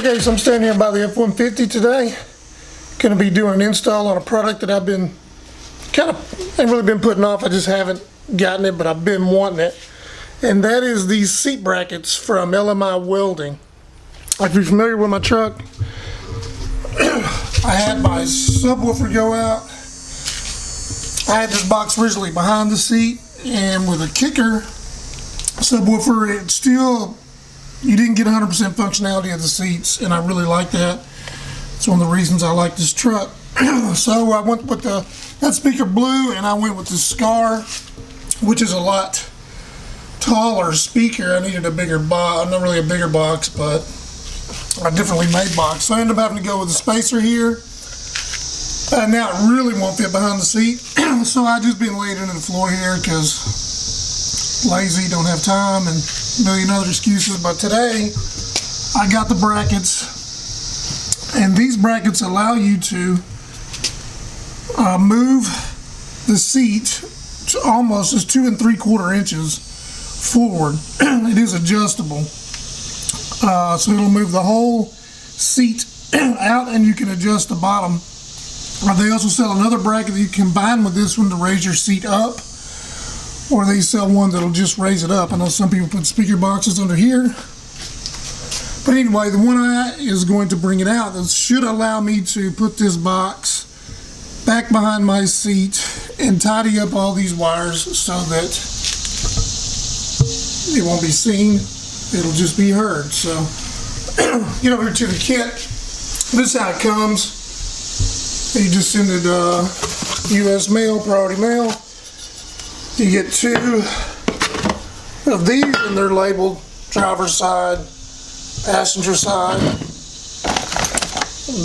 Okay, so I'm standing here by the F-150 today. Going to be doing an install on a product that I've been ain't really been putting off. I just haven't gotten it, but I've been wanting it. And that is these seat brackets from LMI Welding. If you're familiar with my truck, I had my subwoofer go out. I had this box originally behind the seat, and with a kicker subwoofer, it still, you didn't get 100% functionality of the seats, and I really like that. It's one of the reasons I like this truck. So I went with that speaker blue, and I went with the Scar, which is a lot taller speaker. I needed a bigger box, not really a bigger box, but a differently made box. So I ended up having to go with the spacer here. Now it really won't fit behind the seat. So I just been laid into the floor here because lazy, don't have time, and a million other excuses. But today I got the brackets, and these brackets allow you to move the seat to almost just 2 3/4 inches forward. It is adjustable, so it'll move the whole seat out, and you can adjust the bottom. They also sell another bracket that you combine with this one to raise your seat up, or they sell one that'll just raise it up. I know some people put speaker boxes under here, but anyway, the one is going to bring it out. This should allow me to put this box back behind my seat and tidy up all these wires so that it won't be seen, it'll just be heard. So get over to the kit. This is how it comes. You just send it US mail, priority mail. You get 2 of these, and they're labeled driver's side, passenger side.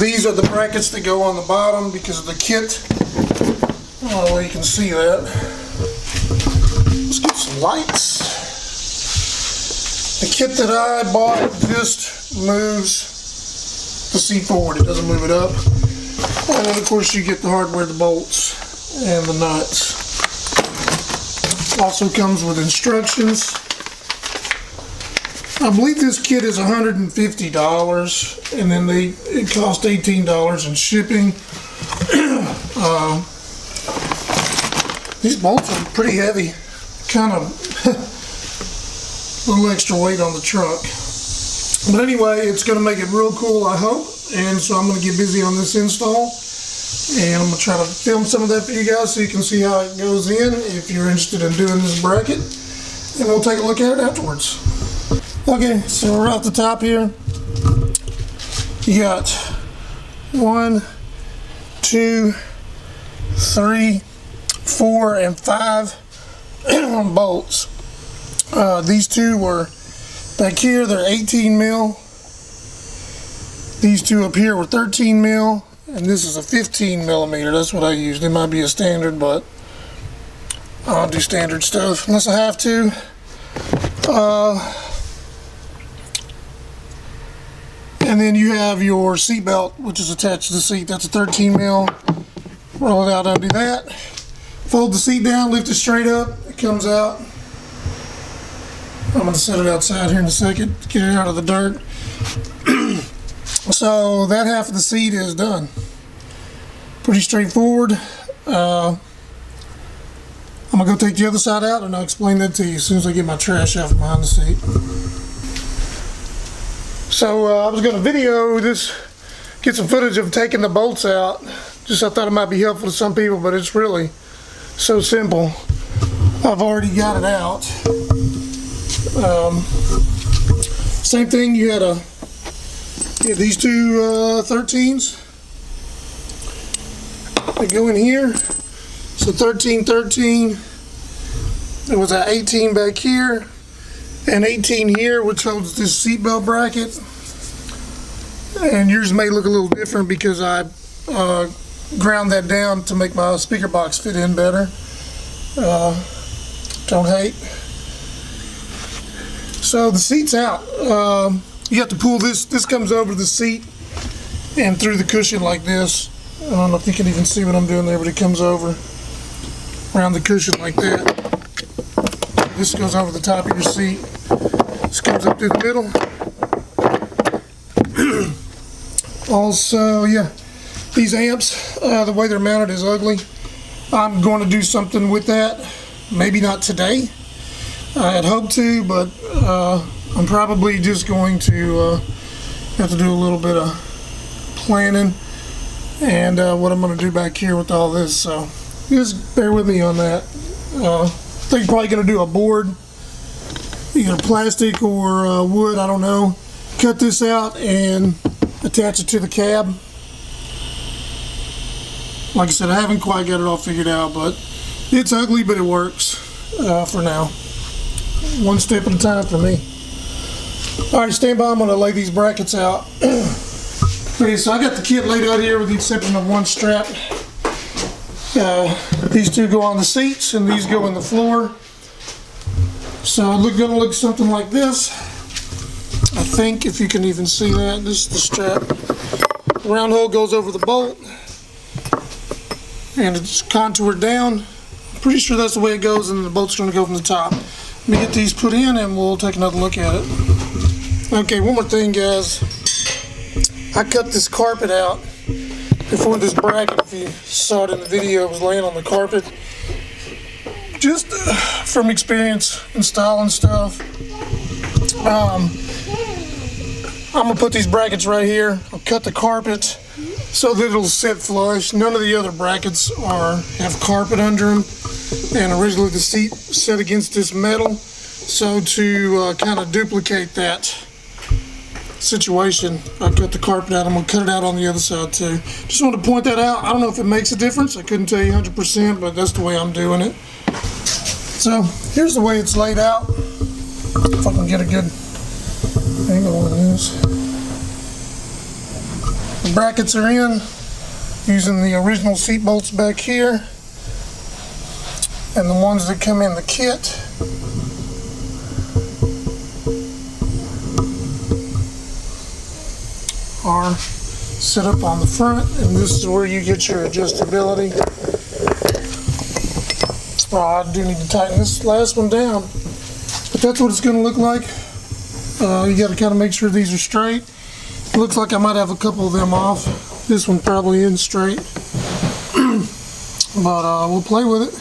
These are the brackets that go on the bottom because of the kit. Oh, you can see that. Let's get some lights. The kit that I bought just moves the seat forward. It doesn't move it up. And then of course you get the hardware, the bolts and the nuts. Also comes with instructions. I believe this kit is $150, and then it cost $18 in shipping. These bolts are pretty heavy, kind of a little extra weight on the truck. But anyway, it's going to make it real cool, I hope. And so I'm going to get busy on this install, and I'm going to try to film some of that for you guys so you can see how it goes in if you're interested in doing this bracket, and we'll take a look at it afterwards. Okay, so we're off the top here. You got 1, 2, 3, 4, and 5 bolts. These 2 were back here, they're 18 mil. These 2 up here were 13 mil, and this is a 15 millimeter. That's what I used. It might be a standard, but I'll do standard stuff unless I have to. And then you have your seat belt, which is attached to the seat. That's a 13 mil. Roll it out, undo that. Fold the seat down, lift it straight up. It comes out. I'm going to set it outside here in a second to get it out of the dirt. So that half of the seat is done. Pretty straightforward. I'm going to go take the other side out, and I'll explain that to you as soon as I get my trash out from behind the seat. So I was going to video this, get some footage of taking the bolts out. Just I thought it might be helpful to some people, but it's really so simple. I've already got it out. Same thing, you had these 2 13s that go in here. So 13, 13. There was an 18 back here, and 18 here, which holds this seatbelt bracket. And yours may look a little different because I ground that down to make my speaker box fit in better. Don't hate. So the seat's out. You have to pull this. This comes over the seat and through the cushion like this. I don't know if you can even see what I'm doing there, but it comes over around the cushion like that. This goes over the top of your seat. This comes up through the middle. Also, yeah, these amps, the way they're mounted is ugly. I'm going to do something with that. Maybe not today. I had hoped to, but I'm probably just going to have to do a little bit of planning and what I'm going to do back here with all this. So just bear with me on that. I think I'm probably going to do a board, either plastic or wood, I don't know. Cut this out and attach it to the cab. Like I said, I haven't quite got it all figured out, but it's ugly, but it works for now. One step at a time for me. Alright, stand by. I'm going to lay these brackets out. Okay, so I got the kit laid out here with the exception of one strap. These two go on the seats and these go in the floor. So it's going to look something like this. I think, if you can even see that, this is the strap. The round hole goes over the bolt and it's contoured down. I'm pretty sure that's the way it goes, and the bolt's going to go from the top. Let me get these put in and we'll take another look at it. Okay, one more thing, guys. I cut this carpet out before this bracket. If you saw it in the video, it was laying on the carpet. Just from experience installing stuff. I'm going to put these brackets right here. I'll cut the carpet so that it'll sit flush. None of the other brackets have carpet under them. And originally the seat set against this metal. So to kind of duplicate that situation, I cut the carpet out. I'm going to cut it out on the other side too. Just wanted to point that out. I don't know if it makes a difference. I couldn't tell you 100%, but that's the way I'm doing it. So here's the way it's laid out. If I can get a good angle on this. The brackets are in using the original seat bolts back here, and the ones that come in the kit are set up on the front, and this is where you get your adjustability. I do need to tighten this last one down, but that's what it's going to look like. You got to kind of make sure these are straight. It looks like I might have a couple of them off. This one probably isn't straight, but we'll play with it.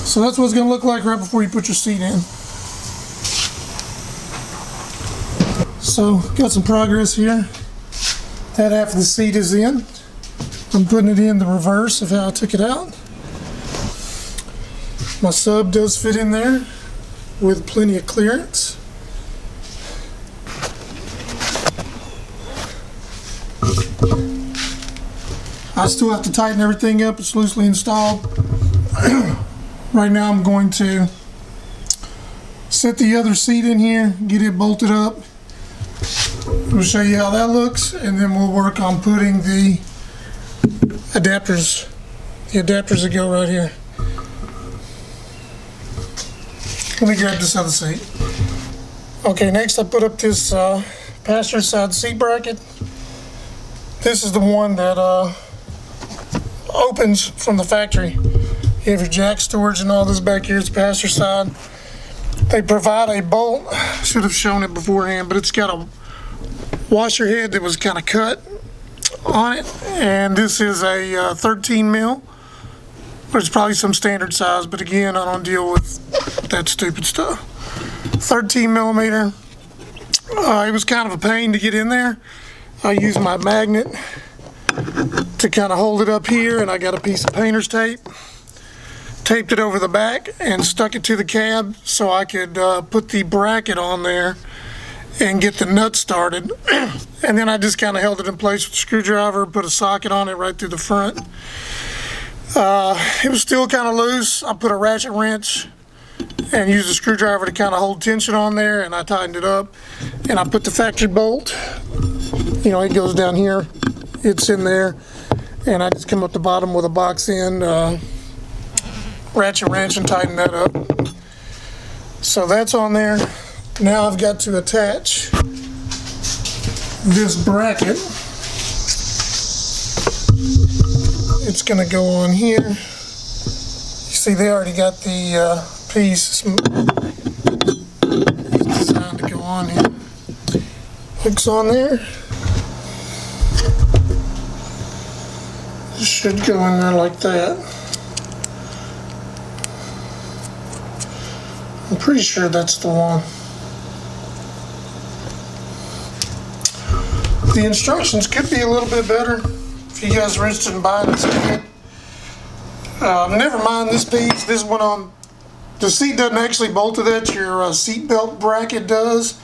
So that's what it's going to look like right before you put your seat in. So got some progress here. That half of the seat is in. I'm putting it in the reverse of how I took it out. My sub does fit in there with plenty of clearance. I still have to tighten everything up. It's loosely installed. Right now I'm going to set the other seat in here, get it bolted up. We'll show you how that looks, and then we'll work on putting the adapters that go right here. Let me grab this other seat. Okay, next I put up this passenger side seat bracket. This is the one that opens from the factory. You have your jack storage and all this back here. It's passenger side. They provide a bolt. Should have shown it beforehand, but it's got a washer head that was kind of cut on it, and this is a 13 mil. It's probably some standard size, but again, I don't deal with that stupid stuff. 13 millimeter. It was kind of a pain to get in there. I used my magnet to kind of hold it up here, and I got a piece of painter's tape. Taped it over the back and stuck it to the cab so I could put the bracket on there and get the nut started. And then I just kind of held it in place with a screwdriver, put a socket on it right through the front. It was still kind of loose. I put a ratchet wrench and used a screwdriver to kind of hold tension on there, and I tightened it up. And I put the factory bolt, you know, it goes down here, it's in there, and I just come up the bottom with a box end ratchet wrench and tighten that up. So that's on there. Now I've got to attach this bracket. It's going to go on here. You see, they already got the piece. It's designed to go on here. Hooks on there. Should go in there like that. I'm pretty sure that's the one. The instructions could be a little bit better if you guys are interested in buying this kit. Never mind this piece. This one on the seat doesn't actually bolt to that. Your seat belt bracket does.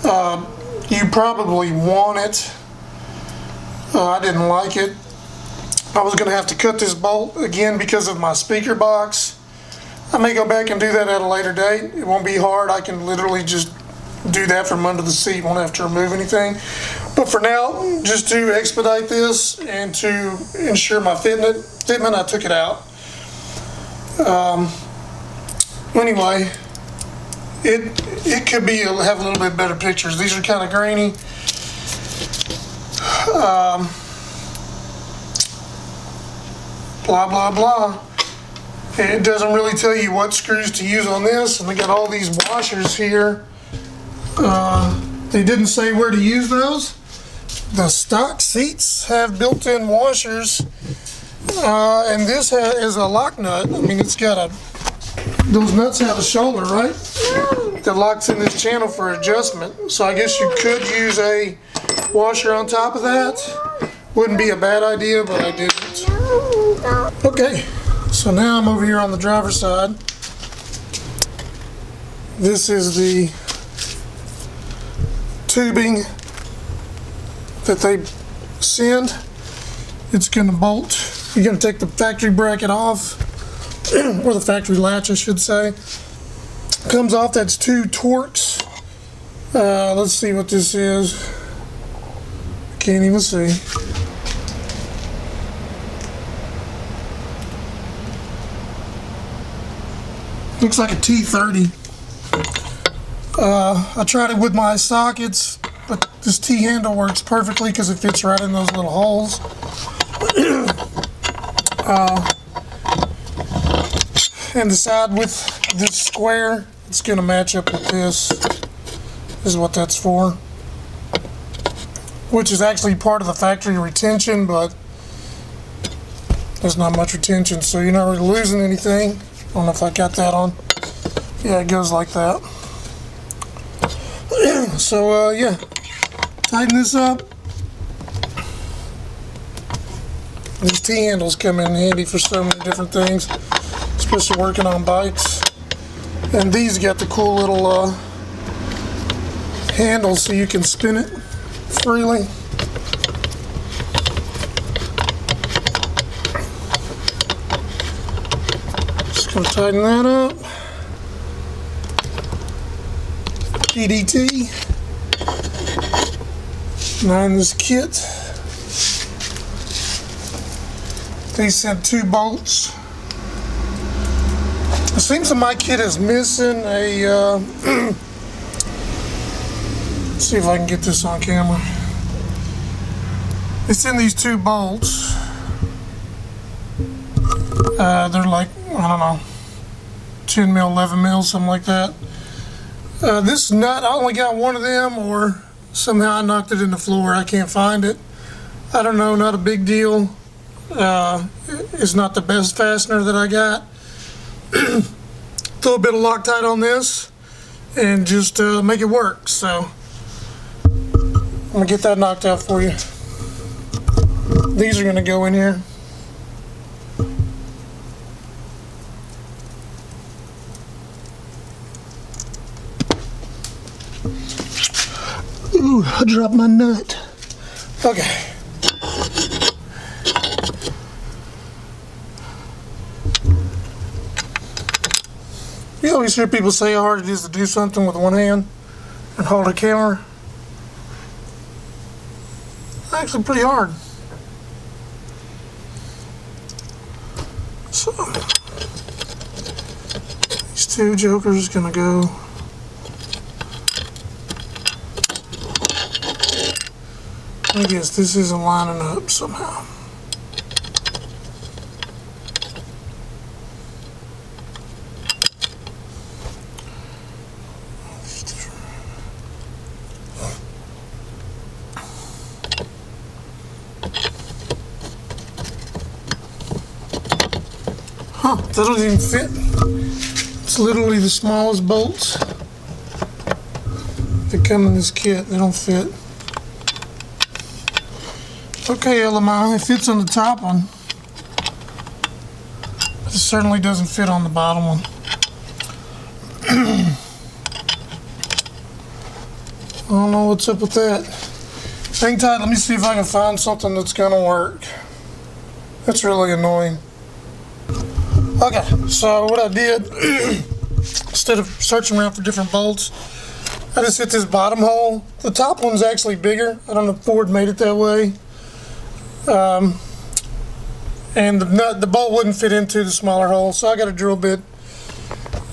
You probably want it. I didn't like it. I was going to have to cut this bolt again because of my speaker box. I may go back and do that at a later date. It won't be hard. I can literally just do that from under the seat. Won't have to remove anything. But for now, just to expedite this and to ensure my fitment, I took it out. Anyway, it could be have a little bit better pictures. These are kind of grainy. Blah blah blah. It doesn't really tell you what screws to use on this, and they got all these washers here. They didn't say where to use those. The stock seats have built-in washers, and this is a lock nut. I mean, it's got those nuts have a shoulder, right? That locks in this channel for adjustment. So I guess you could use a washer on top of that. Wouldn't be a bad idea, but I didn't. Okay, so now I'm over here on the driver's side. This is the tubing that they send. It's going to bolt. You're going to take the factory bracket off, or the factory latch, I should say. Comes off. That's 2 Torx. Let's see what this is. Can't even see. Looks like a T30. I tried it with my sockets, but this T-handle works perfectly because it fits right in those little holes. And the side with this square, it's going to match up with this. This is what that's for. Which is actually part of the factory retention, but there's not much retention, so you're not really losing anything. I don't know if I got that on. Yeah, it goes like that. So, yeah. Tighten this up. These T-handles come in handy for so many different things, especially working on bikes. And these got the cool little handles so you can spin it freely. Just gonna tighten that up. PDT. Now in this kit, they sent 2 bolts. It seems that my kit is missing a, let's see if I can get this on camera. It's in these 2 bolts. They're like, I don't know, 10 mil, 11 mil, something like that. This nut, I only got one of them, or somehow I knocked it in the floor. I can't find it. I don't know, not a big deal. It's not the best fastener that I got. Throw a bit of Loctite on this and just make it work. So I'm gonna get that knocked out for you. These are gonna go in here. Ooh, I dropped my nut. Okay. You always hear people say how hard it is to do something with one hand and hold a camera. It's actually pretty hard. So, these 2 jokers gonna go. I guess this isn't lining up somehow. That don't even fit. It's literally the smallest bolts that come in this kit. They don't fit. Okay, LMI, it fits on the top one. It certainly doesn't fit on the bottom one. I don't know what's up with that. Hang tight, let me see if I can find something that's gonna work. That's really annoying. Okay, so what I did, instead of searching around for different bolts, I just hit this bottom hole. The top one's actually bigger. I don't know if Ford made it that way. And the bolt wouldn't fit into the smaller hole, so I got a drill bit.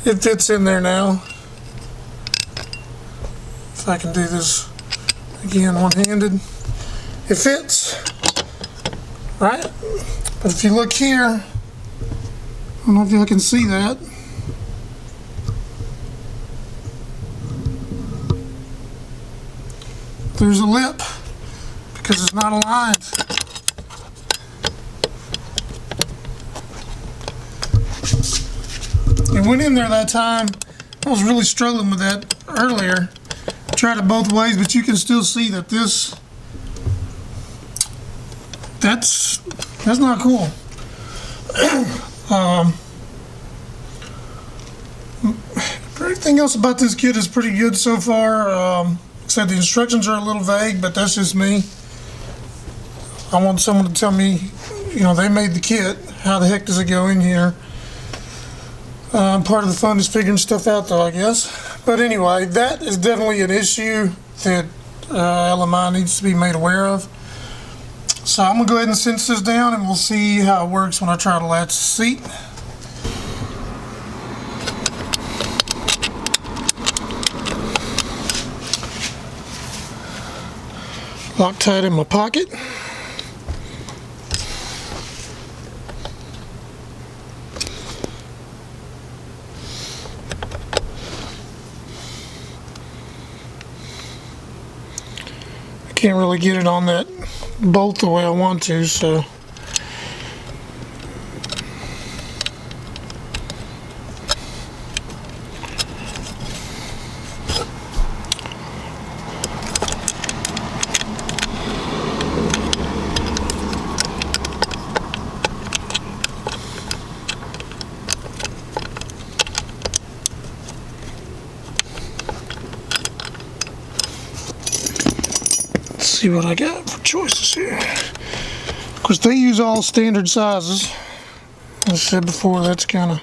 It fits in there now. If I can do this again one-handed, it fits, right? But if you look here, I don't know if you can see that. There's a lip because it's not aligned. It went in there that time. I was really struggling with that earlier. Tried it both ways, but you can still see that that's not cool. Everything else about this kit is pretty good so far. Except the instructions are a little vague, but that's just me. I want someone to tell me, you know, they made the kit. How the heck does it go in here? Part of the fun is figuring stuff out, though, I guess. But anyway, that is definitely an issue that LMI needs to be made aware of. So I'm going to go ahead and cinch this down, and we'll see how it works when I try to latch the seat. Loctite in my pocket. Can't really get it on that bolt the way I want to, so see what I got for choices here. Of course, they use all standard sizes. As I said before, that's kind of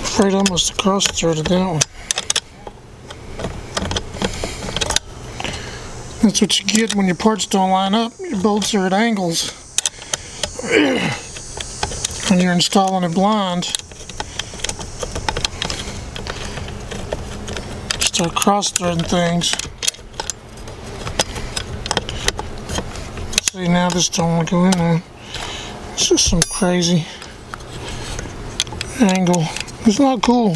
afraid I must have cross-threaded that one. That's what you get when your parts don't line up. Your bolts are at angles. When you're installing it blind, start cross-threading things. See, now this don't want to go in there. It's just some crazy angle. It's not cool.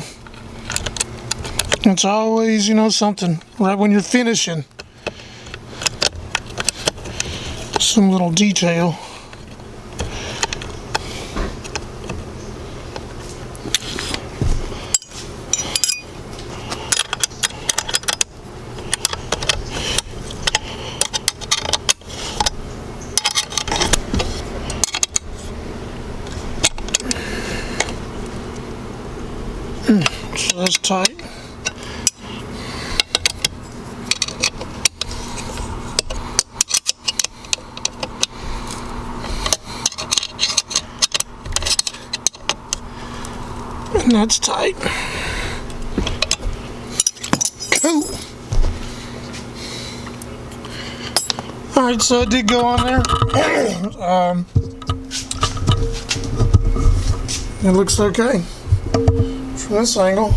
It's always, you know, something right when you're finishing. Some little detail. So that's tight. And that's tight. Cool. Alright, so it did go on there. It looks okay from this angle.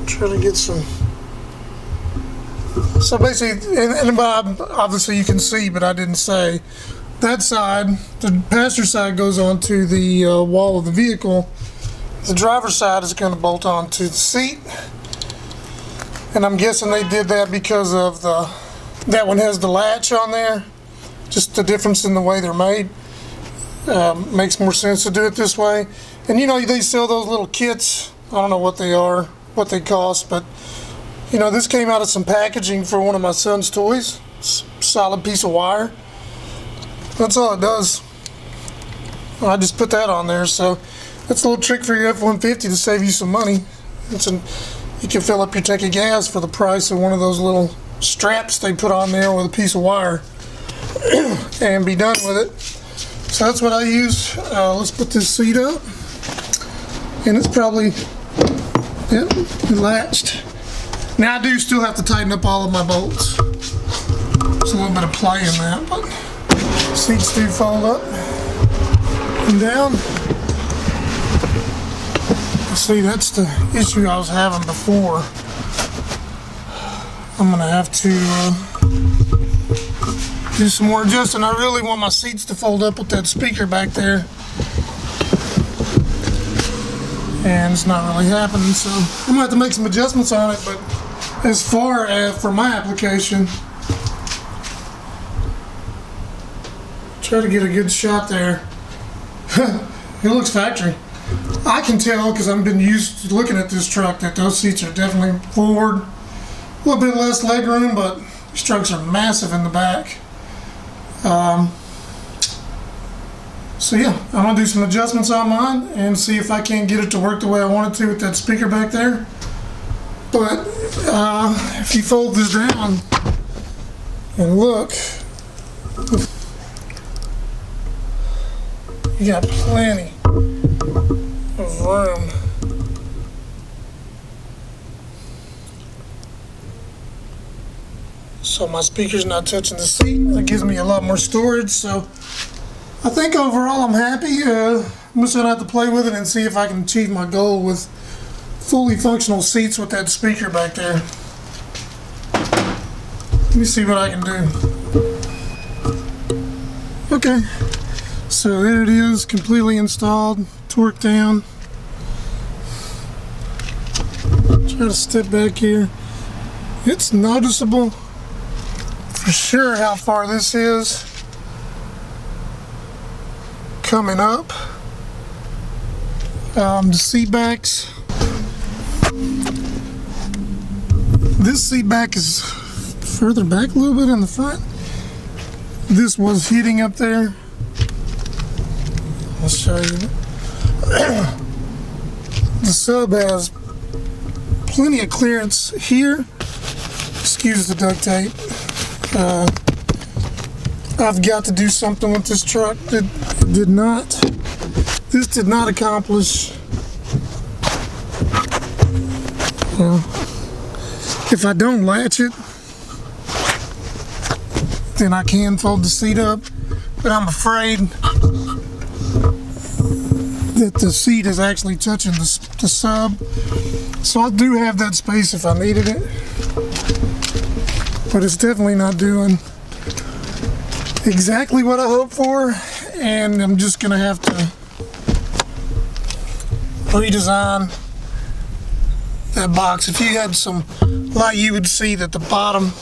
Try to get some. So basically, and obviously you can see, but I didn't say, that side, the passenger side, goes onto the wall of the vehicle, The driver's side is going to bolt onto the seat, and I'm guessing they did that because of that one has the latch on there. Just the difference in the way they're made makes more sense to do it this way. And you know, they sell those little kits. I don't know what they are, what they cost, but you know, this came out of some packaging for one of my son's toys. It's a solid piece of wire. That's all it does. I just put that on there, so that's a little trick for your F-150 to save you some money. You can fill up your tank of gas for the price of one of those little straps they put on there with a piece of wire and be done with it. So that's what I use. Let's put this seat up, and it's probably latched. Now I do still have to tighten up all of my bolts. There's a little bit of play in that, but seats do fold up and down. See, that's the issue I was having before. I'm gonna have to do some more adjusting. I really want my seats to fold up with that speaker back there, and it's not really happening, so I'm gonna have to make some adjustments on it. But as far as for my application, try to get a good shot there. It looks factory. I can tell because I've been used to looking at this truck that those seats are definitely forward. A little bit less leg room, but these trucks are massive in the back. So yeah, I'm gonna do some adjustments on mine and see if I can't get it to work the way I want it to with that speaker back there. But if you fold this down and look, you got plenty of room. So my speaker's not touching the seat. That gives me a lot more storage. So I think overall I'm happy. I'm just gonna have to play with it and see if I can achieve my goal with fully functional seats with that speaker back there. Let me see what I can do. Okay, so there it is, completely installed, torqued down. Try to step back here. It's noticeable for sure how far this is coming up. The seat backs. This seat back is further back a little bit in the front. This was hitting up there. I'll show you. The sub has plenty of clearance here. Excuse the duct tape. I've got to do something with this truck that this did not accomplish. Well, if I don't latch it, then I can fold the seat up, but I'm afraid that the seat is actually touching the sub. So I do have that space if I needed it, but it's definitely not doing exactly what I hoped for, and I'm just gonna have to redesign that box. If you had some light, you would see that the bottom,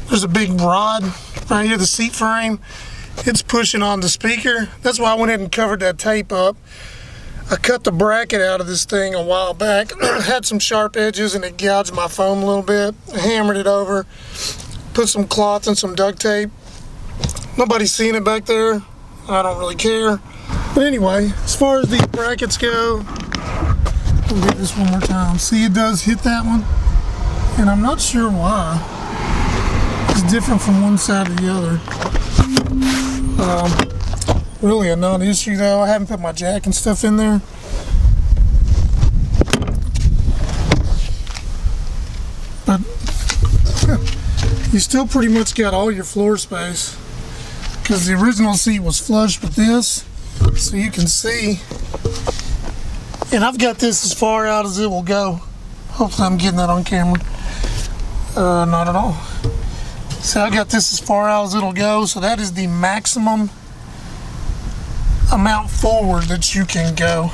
there's a big rod right here, the seat frame. It's pushing on the speaker. That's why I went ahead and covered that tape up. I cut the bracket out of this thing a while back. Had some sharp edges and it gouged my foam a little bit. I hammered it over, put some cloth and some duct tape. Nobody's seen it back there. I don't really care. But anyway, as far as these brackets go, I'll do this one more time. See, it does hit that one, and I'm not sure why. It's different from one side to the other. Really a non-issue though. I haven't put my jack and stuff in there. But you still pretty much got all your floor space, because the original seat was flush with this, so you can see. And I've got this as far out as it will go. Hopefully I'm getting that on camera. Not at all. So I got this as far out as it'll go, so that is the maximum amount forward that you can go.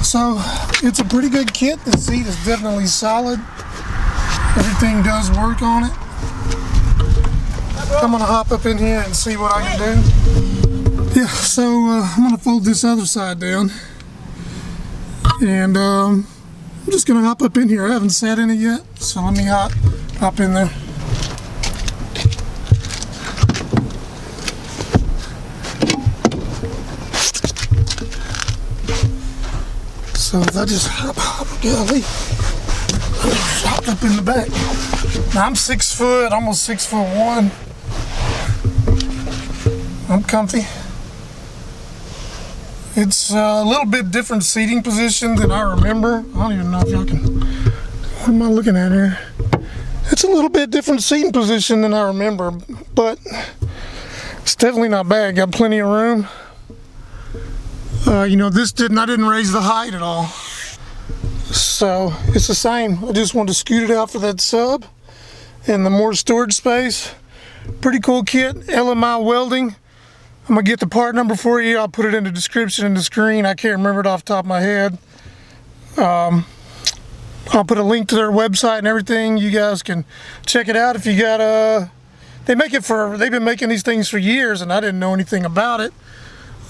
So it's a pretty good kit. The seat is definitely solid. Everything does work on it. I'm gonna hop up in here and see what I can do. Yeah, so I'm gonna fold this other side down, and I'm just gonna hop up in here. I haven't sat in it yet, so let me hop in there. So if I just hop, golly, I just hopped up in the back. Now I'm 6 foot, almost 6'1". I'm comfy. It's a little bit different seating position than I remember. I don't even know if y'all can, what am I looking at here? It's a little bit different seating position than I remember, but it's definitely not bad. Got plenty of room. You know, I didn't raise the height at all. So it's the same. I just wanted to scoot it out for that sub and the more storage space. Pretty cool kit, LMI Welding. I'm gonna get the part number for you. I'll put it in the description in the screen. I can't remember it off the top of my head. I'll put a link to their website and everything. You guys can check it out if you got they've been making these things for years and I didn't know anything about it.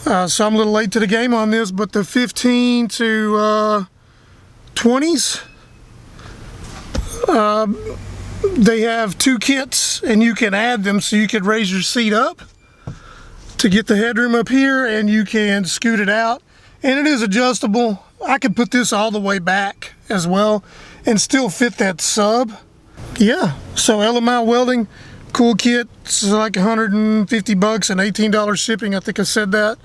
So I'm a little late to the game on this, but the 15 to 20s, they have 2 kits and you can add them, so you could raise your seat up to get the headroom up here and you can scoot it out, and it is adjustable. I could put this all the way back as well and still fit that sub. Yeah, so LMI Welding, cool kit. It's like $150 and $18 shipping. I think I said that.